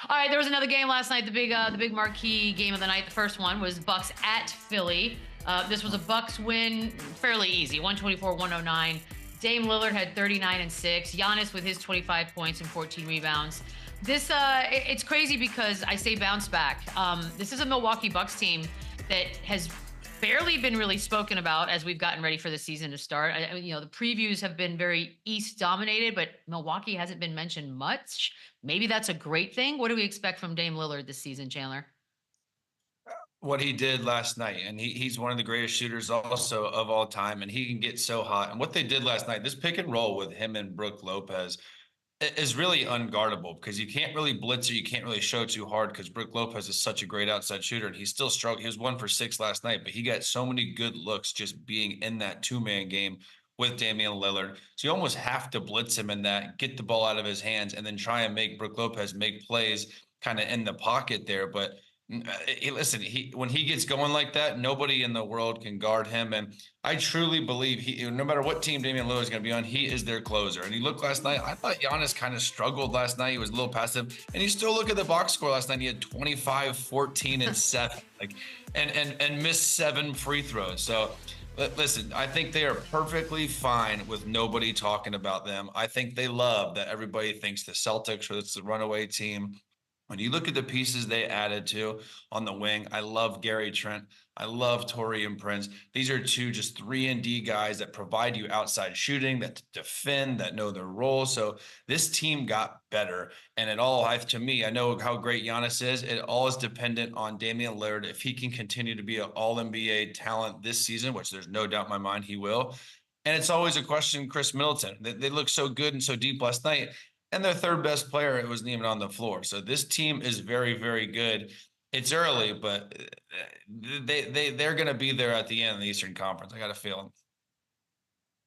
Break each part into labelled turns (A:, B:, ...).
A: All right, there was another game last night, the big marquee game of the night. The first one was Bucks at Philly. This was a Bucks win, fairly easy, 124-109. Dame Lillard had 39 and 6. Giannis with his 25 points and 14 rebounds. This it's crazy because I say bounce back. This is a Milwaukee Bucks team that has barely been really spoken about as we've gotten ready for the season to start. The previews have been very East dominated, but Milwaukee hasn't been mentioned much. Maybe that's a great thing. What do we expect from Dame Lillard this season, Chandler?
B: What he did last night, and he's one of the greatest shooters also of all time, and he can get so hot. And what they did last night, this pick and roll with him and Brook Lopez is really unguardable because you can't really blitz or you can't really show too hard because Brook Lopez is such a great outside shooter, and he's still struggling. He was 1 for 6 last night, but he got so many good looks just being in that two-man game with Damian Lillard. So you almost have to blitz him in that, get the ball out of his hands, and then try and make Brook Lopez make plays kind of in the pocket there. But listen, when he gets going like that, nobody in the world can guard him. And I truly believe no matter what team Damian Lillard is going to be on, he is their closer. And you look last night, I thought Giannis kind of struggled last night. He was a little passive. And you still look at the box score last night. He had 25, 14, and 7, and missed 7 free throws. So listen, I think they are perfectly fine with nobody talking about them. I think they love that everybody thinks the Celtics or it's the runaway team. When you look at the pieces they added to on the wing, I love Gary Trent. I love Taurean Prince. These are two just 3-and-D guys that provide you outside shooting, that defend, that know their role. So this team got better. And it all, to me, I know how great Giannis is. It all is dependent on Damian Lillard. If he can continue to be an all-NBA talent this season, which there's no doubt in my mind he will. And it's always a question, Chris Middleton. They look so good and so deep last night. And their third best player, it wasn't even on the floor. So this team is very, very good. It's early, but they're going to be there at the end of the Eastern Conference. I got a feeling.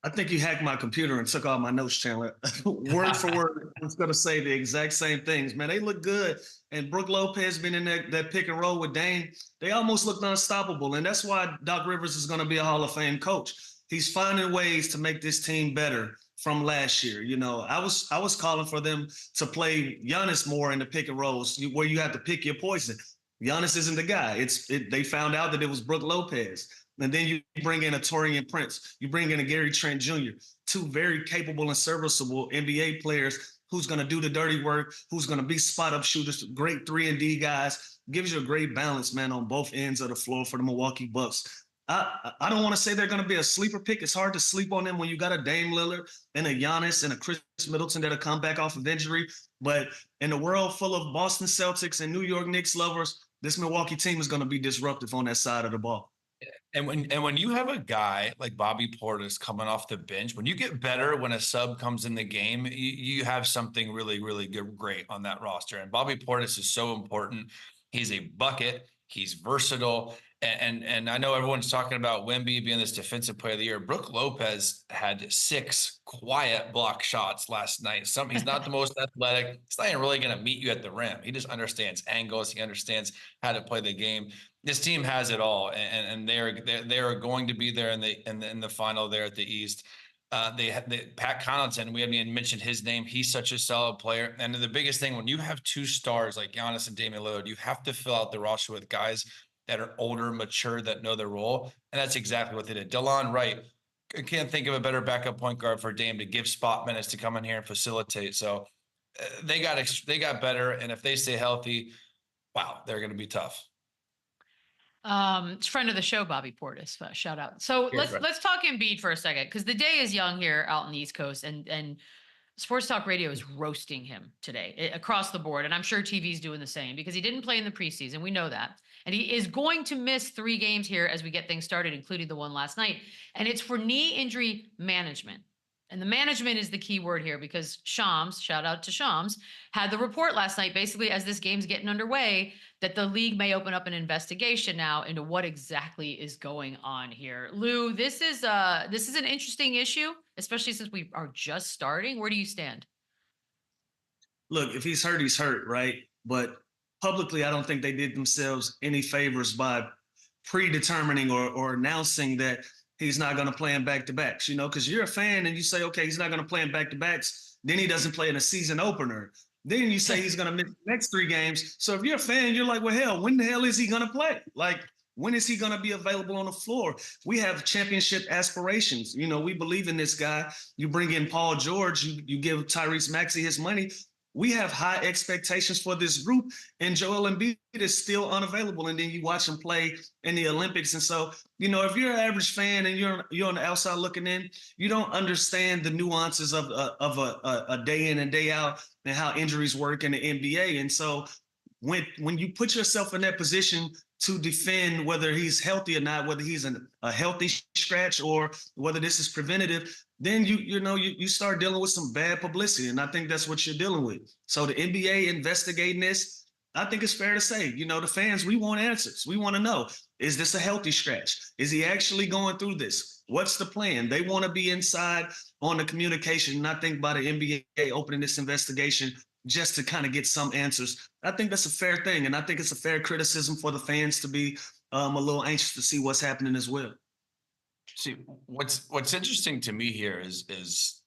C: I think you hacked my computer and took all my notes, Chandler. Word for word, I was going to say the exact same things. Man, they look good. And Brook Lopez been in that pick and roll with Dame. They almost looked unstoppable. And that's why Doc Rivers is going to be a Hall of Fame coach. He's finding ways to make this team better from last year. I was calling for them to play Giannis more in the pick and rolls where you have to pick your poison. Giannis isn't the guy. They found out that it was Brook Lopez. And then you bring in a Taurean Prince. You bring in a Gary Trent Jr., two very capable and serviceable NBA players who's going to do the dirty work, who's going to be spot-up shooters, great 3-and-D guys. Gives you a great balance, man, on both ends of the floor for the Milwaukee Bucks. I don't want to say they're going to be a sleeper pick. It's hard to sleep on them when you got a Dame Lillard and a Giannis and a Chris Middleton that'll come back off of injury. But in a world full of Boston Celtics and New York Knicks lovers, this Milwaukee team is going to be disruptive on that side of the ball.
B: And when you have a guy like Bobby Portis coming off the bench, when you get better when a sub comes in the game, you have something really, really good, great on that roster. And Bobby Portis is so important. He's a bucket. He's versatile. And I know everyone's talking about Wemby being this defensive player of the year. Brook Lopez had 6 quiet block shots last night. He's not the most athletic. He's not even really going to meet you at the rim. He just understands angles. He understands how to play the game. This team has it all, and they are going to be there in the final there at the East. Pat Connaughton, we haven't even mentioned his name. He's such a solid player. And the biggest thing, when you have 2 stars like Giannis and Damian Lillard, you have to fill out the roster with guys that are older, mature, that know their role. And that's exactly what they did. DeLon Wright, I can't think of a better backup point guard for Dame to give spot minutes to come in here and facilitate. So they got better. And if they stay healthy, wow, they're going to be tough.
A: It's friend of the show, Bobby Portis. Shout out. So let's talk Embiid for a second, because the day is young here out in the East Coast, and Sports Talk Radio is roasting him today across the board. And I'm sure TV's doing the same because he didn't play in the preseason. We know that. And he is going to miss 3 games here as we get things started, including the one last night. And it's for knee injury management. And the management is the key word here, because Shams, shout out to Shams, had the report last night, basically as this game's getting underway, that the league may open up an investigation now into what exactly is going on here. Lou, this is an interesting issue, especially since we are just starting. Where do you stand?
C: Look, if he's hurt, right? But publicly, I don't think they did themselves any favors by predetermining or announcing that he's not going to play in back-to-backs, because you're a fan and you say, okay, he's not going to play in back-to-backs. Then he doesn't play in a season opener. Then you say he's going to miss the next 3 games. So if you're a fan, you're like, well, hell, when the hell is he going to play? Like, when is he going to be available on the floor? We have championship aspirations. You know, we believe in this guy. You bring in Paul George, you give Tyrese Maxey his money. We have high expectations for this group, and Joel Embiid is still unavailable. And then you watch him play in the Olympics. And so, you know, if you're an average fan and you're on the outside looking in, you don't understand the nuances of a day in and day out and how injuries work in the NBA. And so when you put yourself in that position to defend whether he's healthy or not, whether he's a healthy scratch or whether this is preventative, then you start dealing with some bad publicity. And I think that's what you're dealing with. So the NBA investigating this, I think it's fair to say, you know, the fans, we want answers. We want to know, is this a healthy scratch? Is he actually going through this? What's the plan? They want to be inside on the communication. And I think by the NBA opening this investigation just to kind of get some answers, I think that's a fair thing. And I think it's a fair criticism for the fans to be a little anxious to see what's happening as well.
B: See, what's interesting to me here is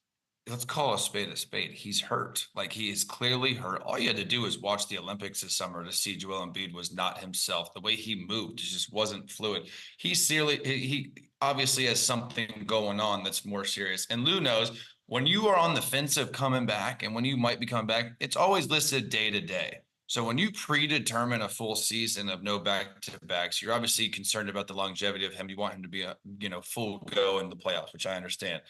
B: let's call a spade a spade. He's hurt. Like, he is clearly hurt. All you had to do was watch the Olympics this summer to see Joel Embiid was not himself. The way he moved just wasn't fluid. He obviously has something going on that's more serious. And Lou knows when you are on the fence of coming back and when you might be coming back, it's always listed day to day. So when you predetermine a full season of no back-to-backs, you're obviously concerned about the longevity of him. You want him to be a full go in the playoffs, which I understand.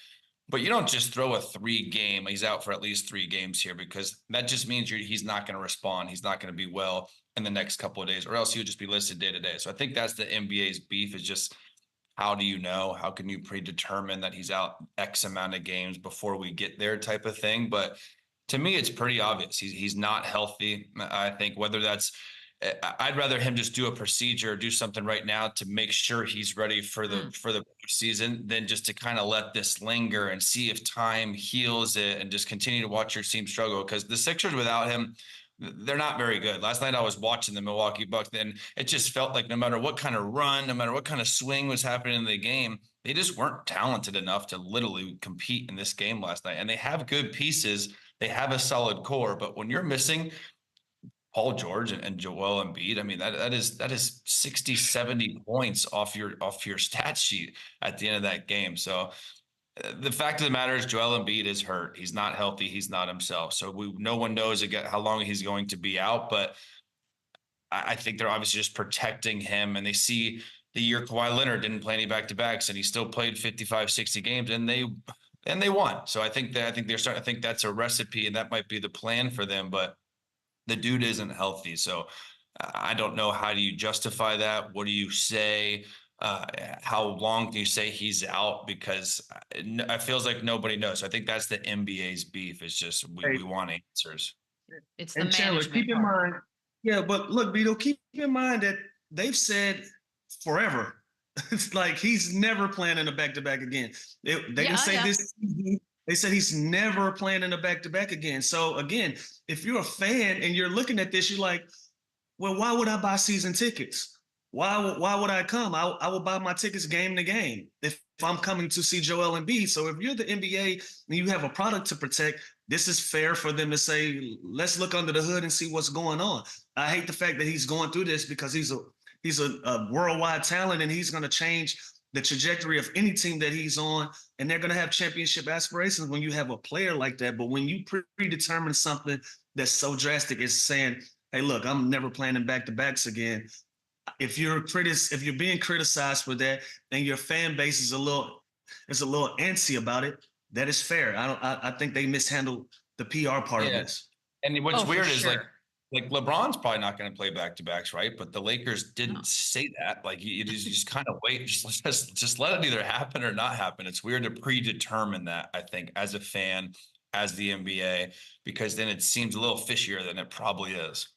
B: But you don't just throw a 3-game, he's out for at least 3 games here, because that just means he's not going to respond. He's not going to be well in the next couple of days, or else he'll just be listed day to day. So I think that's the NBA's beef, is just, how do you know? How can you predetermine that he's out X amount of games before we get there, type of thing? But to me, it's pretty obvious. He's not healthy. I think whether that's, I'd rather him just do a procedure or do something right now to make sure he's ready for the season than just to kind of let this linger and see if time heals it and just continue to watch your team struggle. Because the Sixers without him, they're not very good. Last night I was watching the Milwaukee Bucks, and it just felt like no matter what kind of run, no matter what kind of swing was happening in the game, they just weren't talented enough to literally compete in this game last night. And they have good pieces. They have a solid core, but when you're missing Paul George and Joel Embiid, I mean, that is 60, 70 points off your stat sheet at the end of that game. So the fact of the matter is Joel Embiid is hurt. He's not healthy. He's not himself. So no one knows again how long he's going to be out, but I think they're obviously just protecting him, and they see the year Kawhi Leonard didn't play any back-to-backs and he still played 55, 60 games and they won. So I think they're starting to think that's a recipe, and that might be the plan for them, but the dude isn't healthy. So I don't know, how do you justify that? What do you say? How long do you say he's out? Because it feels like nobody knows. So I think that's the NBA's beef. It's just we want answers.
A: It's the
C: Chandler, keep in mind. Yeah, but look, Beadle, keep in mind that they've said forever. It's like he's never playing in a back-to-back again. They can say this. They said he's never playing in a back-to-back again. So again, if you're a fan and you're looking at this, you're like, well, why would I buy season tickets? Why would I come? I will buy my tickets game to game if I'm coming to see Joel Embiid. So if you're the NBA and you have a product to protect, this is fair for them to say, let's look under the hood and see what's going on. I hate the fact that he's going through this, because he's a worldwide talent, and he's going to change the trajectory of any team that he's on, and they're going to have championship aspirations when you have a player like that. But when you predetermine something that's so drastic as saying, hey, look, I'm never playing in back-to-backs again. If you're being criticized for that, and your fan base is a little antsy about it, that is fair. I think they mishandled the PR part of this.
B: And what's weird is like LeBron's probably not going to play back-to-backs, right? But the Lakers didn't say that. Like, you just kind of wait, just let it either happen or not happen. It's weird to predetermine that, I think, as a fan, as the NBA, because then it seems a little fishier than it probably is.